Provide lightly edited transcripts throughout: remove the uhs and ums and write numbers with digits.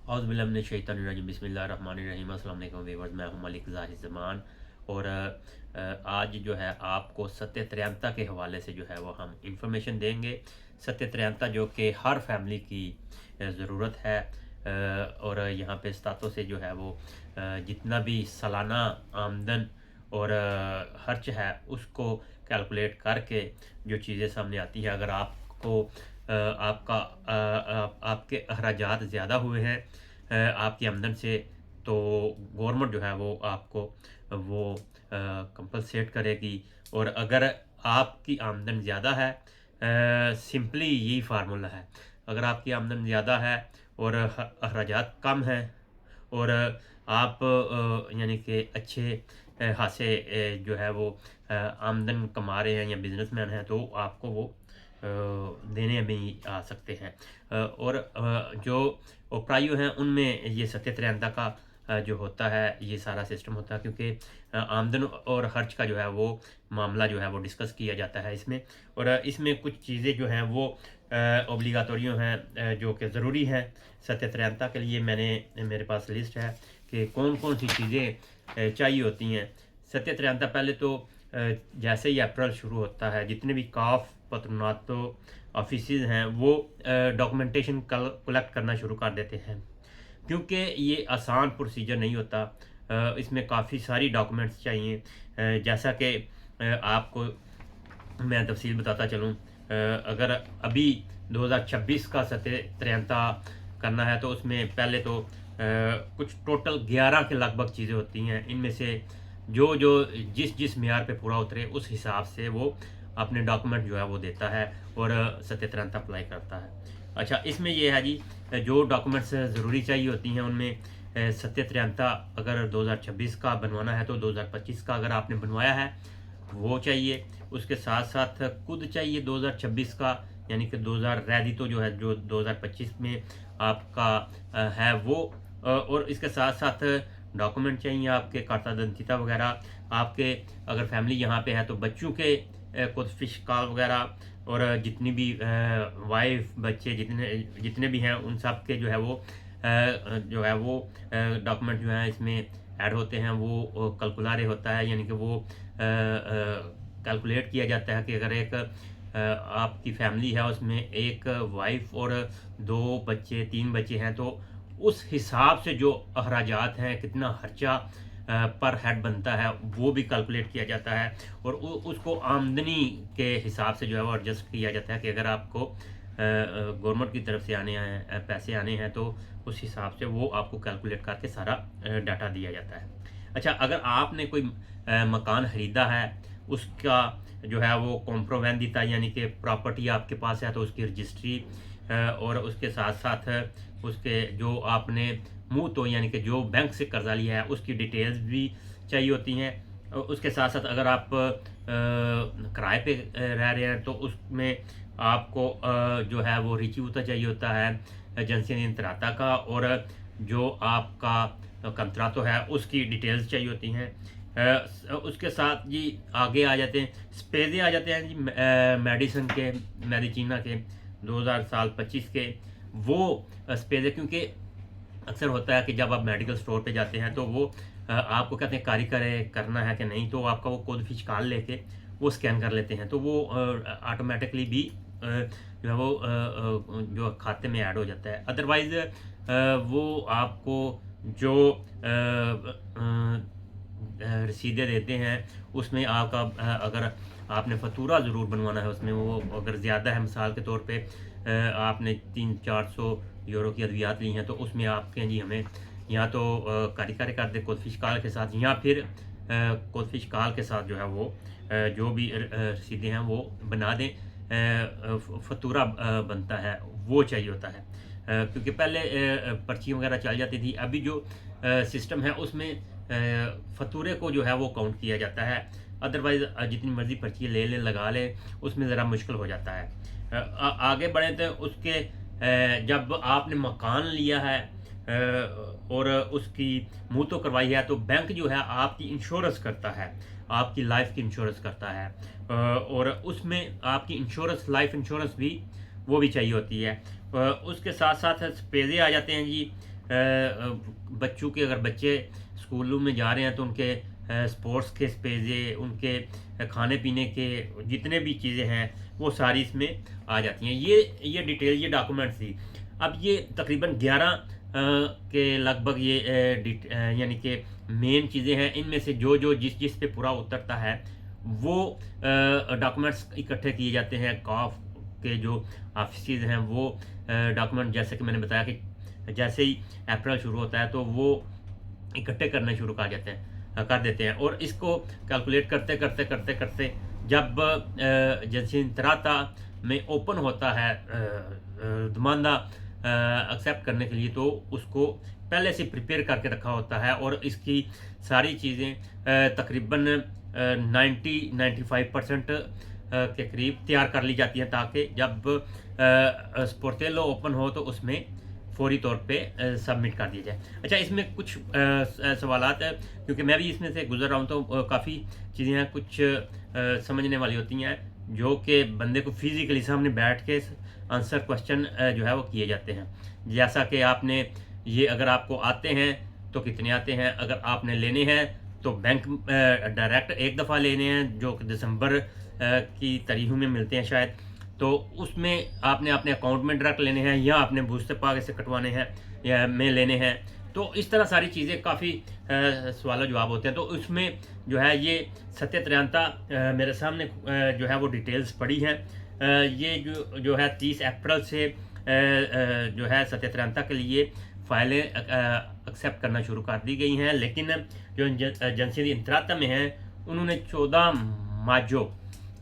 औज़ुबिल्लाहि बिस्मिल्लाहिर्रहमानिर्रहीम। अस्सलाम वालेकुम व्यूअर्स, मैं हूं मलिक ज़ाहिद ज़मान। और आज जो है आपको सत्य त्रैंता के हवाले से जो है वो हम इंफॉर्मेशन देंगे। सत्य त्रैंता जो कि हर फैमिली की ज़रूरत है। और यहाँ पे स्तातों से जो है वो जितना भी सालाना आमदन और खर्च है उसको कैलकुलेट करके जो चीज़ें सामने आती हैं, अगर आपको आपके अखराजात ज़्यादा हुए हैं आपकी आमदन से, तो गवर्नमेंट जो है वो आपको वो कंपलसेट करेगी। और अगर आपकी आमदन ज़्यादा है, सिंपली यही फार्मूला है, अगर आपकी आमदन ज़्यादा है और अखराजात कम हैं और आप यानी कि अच्छे खासे जो है वो आमदन कमा रहे हैं या बिजनेसमैन हैं, तो आपको वो देने भी आ सकते हैं। और जो ओपरायु हैं उनमें ये सत्य त्रैंता का जो होता है ये सारा सिस्टम होता है, क्योंकि आमदन और खर्च का जो है वो मामला जो है वो डिस्कस किया जाता है इसमें। और इसमें कुछ चीज़ें जो हैं वो ओब्लिगाटोरियो हैं, जो कि ज़रूरी हैं सत्य त्रैंता के लिए। मेरे पास लिस्ट है कि कौन कौन सी चीज़ें चाहिए होती हैं सत्य त्रैंता। पहले तो जैसे ही अप्रैल शुरू होता है, जितने भी काफ पत्रनातो ऑफिस हैं वो डॉक्यूमेंटेशन कलेक्ट करना शुरू कर देते हैं, क्योंकि ये आसान प्रोसीजर नहीं होता। इसमें काफ़ी सारी डॉक्यूमेंट्स चाहिए। जैसा कि आपको मैं तफसील बताता चलूँ, अगर अभी 2026 का सत्य त्रैंता करना है तो उसमें पहले तो कुछ टोटल 11 के लगभग चीज़ें होती हैं। इनमें से जो जो जिस जिस मेयार पे पूरा उतरे उस हिसाब से वो अपने डॉक्यूमेंट जो है वो देता है और सत्य त्रैंता अप्लाई करता है। अच्छा, इसमें ये है जी, जो डॉक्यूमेंट्स ज़रूरी चाहिए होती हैं उनमें सत्य त्रैंता अगर 2026 का बनवाना है तो 2025 का अगर आपने बनवाया है वो चाहिए। उसके साथ साथ खुद चाहिए 2026 का, यानी कि 2000 रैदी तो जो है जो 2025 में आपका है वो। और इसके साथ साथ डॉक्यूमेंट चाहिए आपके खाता दंतिता वगैरह, आपके अगर फैमिली यहाँ पे है तो बच्चों के कुछ फिशकाल वगैरह, और जितनी भी वाइफ बच्चे जितने जितने भी हैं उन सब के जो है वो जो है वो डॉक्यूमेंट जो है इसमें ऐड होते हैं। वो कैलकुलारे होता है, यानी कि वो कैलकुलेट किया जाता है कि अगर एक आपकी फैमिली है उसमें एक वाइफ और 2 बच्चे 3 बच्चे हैं, तो उस हिसाब से जो अखराजात हैं, कितना खर्चा पर हेड बनता है वो भी कैलकुलेट किया जाता है। और उसको आमदनी के हिसाब से जो है वो एडजस्ट किया जाता है कि अगर आपको गवर्नमेंट की तरफ से आने हैं पैसे आने हैं तो उस हिसाब से वो आपको कैलकुलेट करके सारा डाटा दिया जाता है। अच्छा, अगर आपने कोई मकान ख़रीदा है, उसका जो है वो कॉम्प्रोवेंदिता यानी कि प्रॉपर्टी आपके पास है तो उसकी रजिस्ट्री, और उसके साथ साथ उसके जो आपने मुँह तो यानी कि जो बैंक से कर्जा लिया है उसकी डिटेल्स भी चाहिए होती हैं। उसके साथ साथ अगर आप किराए पे रह रहे हैं तो उसमें आपको जो है वो रिसीव्यूता चाहिए होता है एजेंसी इंतराता का, और जो आपका कंत्रातो है उसकी डिटेल्स चाहिए होती हैं। उसके साथ जी आगे आ जाते हैं स्पेजे आ जाते हैं जी, मेडिसन के मेडिचिना के 2000 साल 25 के वो स्पेजे। क्योंकि अक्सर होता है कि जब आप मेडिकल स्टोर पे जाते हैं तो वो आपको कहते हैं करना है कि नहीं, तो आपका वो कोड फिशकाल लेके वो स्कैन कर लेते हैं, तो वो ऑटोमेटिकली भी जो है वो जो खाते में ऐड हो जाता है। अदरवाइज़ वो आपको जो रसीदें देते हैं उसमें आपका अगर आपने फतूरा ज़रूर बनवाना है उसमें, वो अगर ज़्यादा है, मिसाल के तौर पे आपने 300-400 यूरो की अद्वियात ली हैं तो उसमें आपके जी हमें या तो कारी कर दे कोतफिशकाल के साथ, या फिर कोतफिशकाल के साथ जो है वो जो भी रसीदें हैं वो बना दें। फतूरा बनता है वो चाहिए होता है, क्योंकि पहले पर्ची वगैरह चल जाती थी। अभी जो सिस्टम है उसमें फतूरे को जो है वो काउंट किया जाता है। अदरवाइज़ जितनी मर्ज़ी पर्ची ले लें लगा लें उसमें ज़रा मुश्किल हो जाता है। आगे बढ़ें तो उसके जब आपने मकान लिया है और उसकी मुँह तो करवाई है, तो बैंक जो है आपकी इंश्योरेंस करता है, आपकी लाइफ की इंश्योरेंस करता है। और उसमें आपकी इंश्योरेंस लाइफ इंश्योरेंस भी वो भी चाहिए होती है। उसके साथ साथ पेजे आ जाते हैं जी, बच्चों के, अगर बच्चे स्कूलों में जा रहे हैं तो उनके स्पोर्ट्स के पेजे, उनके खाने पीने के जितने भी चीज़ें हैं वो सारी इसमें आ जाती हैं। ये डिटेल, ये डॉक्यूमेंट्स थी। अब ये तकरीबन 11 के लगभग ये यानी कि मेन चीज़ें हैं। इनमें से जो जो जिस पे पूरा उतरता है वो डॉक्यूमेंट्स इकट्ठे किए जाते हैं। काफ के जो ऑफिस हैं वो डॉक्यूमेंट, जैसे कि मैंने बताया कि जैसे ही अप्रैल शुरू होता है तो वो इकट्ठे करने शुरू कर देते हैं। और इसको कैलकुलेट करते करते करते करते जब जनसंत्राता में ओपन होता है दमांदा एक्सेप्ट करने के लिए, तो उसको पहले से प्रिपेयर करके रखा होता है और इसकी सारी चीज़ें तकरीबन 90-95% के करीब तैयार कर ली जाती हैं, ताकि जब स्पोर्टेलो ओपन हो तो उसमें फौरी तौर पे सबमिट कर दिया जाए। अच्छा, इसमें कुछ सवालात है, क्योंकि मैं भी इसमें से गुजर रहा हूँ, तो काफ़ी चीज़ें हैं कुछ समझने वाली होती हैं, जो कि बंदे को फिज़िकली सामने बैठ के आंसर क्वेश्चन जो है वो किए जाते हैं। जैसा कि आपने ये, अगर आपको आते हैं तो कितने आते हैं, अगर आपने लेने हैं तो बैंक डायरेक्ट एक दफ़ा लेने हैं जो कि दिसंबर की तारीखों में मिलते हैं शायद, तो उसमें आपने अपने अकाउंट में डायरेक्ट लेने हैं या आपने बूस्टर पागे से कटवाने हैं या में लेने हैं। तो इस तरह सारी चीज़ें काफ़ी सवाल जवाब होते हैं। तो उसमें जो है ये सत्यत्रयता मेरे सामने जो है वो डिटेल्स पड़ी हैं। ये जो है 30 अप्रैल से जो है सत्यत्रयता के लिए फाइलें एक्सेप्ट करना शुरू कर दी गई हैं, लेकिन जो जनसिदी इंतराता में हैं उन्होंने 14 मार्च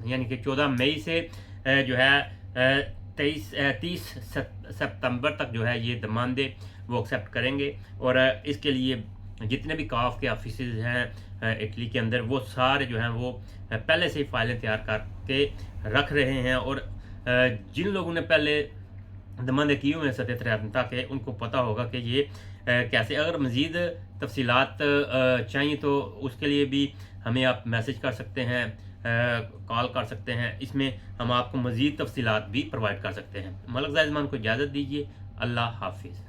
यानी कि 14 मई से जो है 30 सितंबर तक जो है ये दमांदे वो एक्सेप्ट करेंगे। और इसके लिए जितने भी काफ के ऑफिस हैं इटली के अंदर, वो सारे जो हैं वो पहले से ही फाइलें तैयार करके रख रहे हैं। और जिन लोगों ने पहले दमांदे किए हुए हैं सत्यत्रयता के, उनको पता होगा कि ये कैसे। अगर मज़ीद तफसीलात चाहिए तो उसके लिए भी हमें आप मैसेज कर सकते हैं, कॉल कर सकते हैं। इसमें हम आपको मज़ीद तफसीलात भी प्रोवाइड कर सकते हैं। मलक ज़ाहिद मान को इजाज़त दीजिए। अल्लाह हाफिज़।